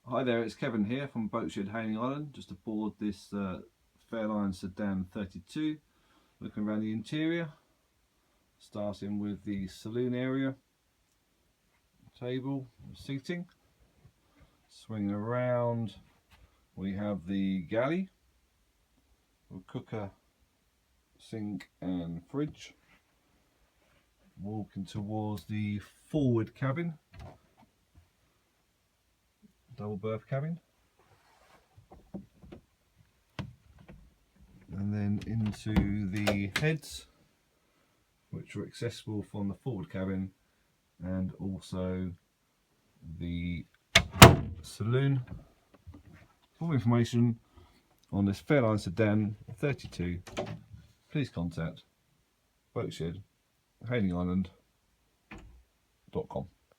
Hi there, it's Kevin here from Boatshed, Hayling Island, just aboard this Fairline Sedan 32. Looking around the interior, starting with the saloon area, table, seating. Swinging around, we have the galley, with cooker, sink and fridge. Walking towards the forward cabin, double berth cabin, and then into the heads, which are accessible from the forward cabin and also the saloon. For more information on this Fairline Sedan 32, please contact Boatshed, HaylingIsland.com.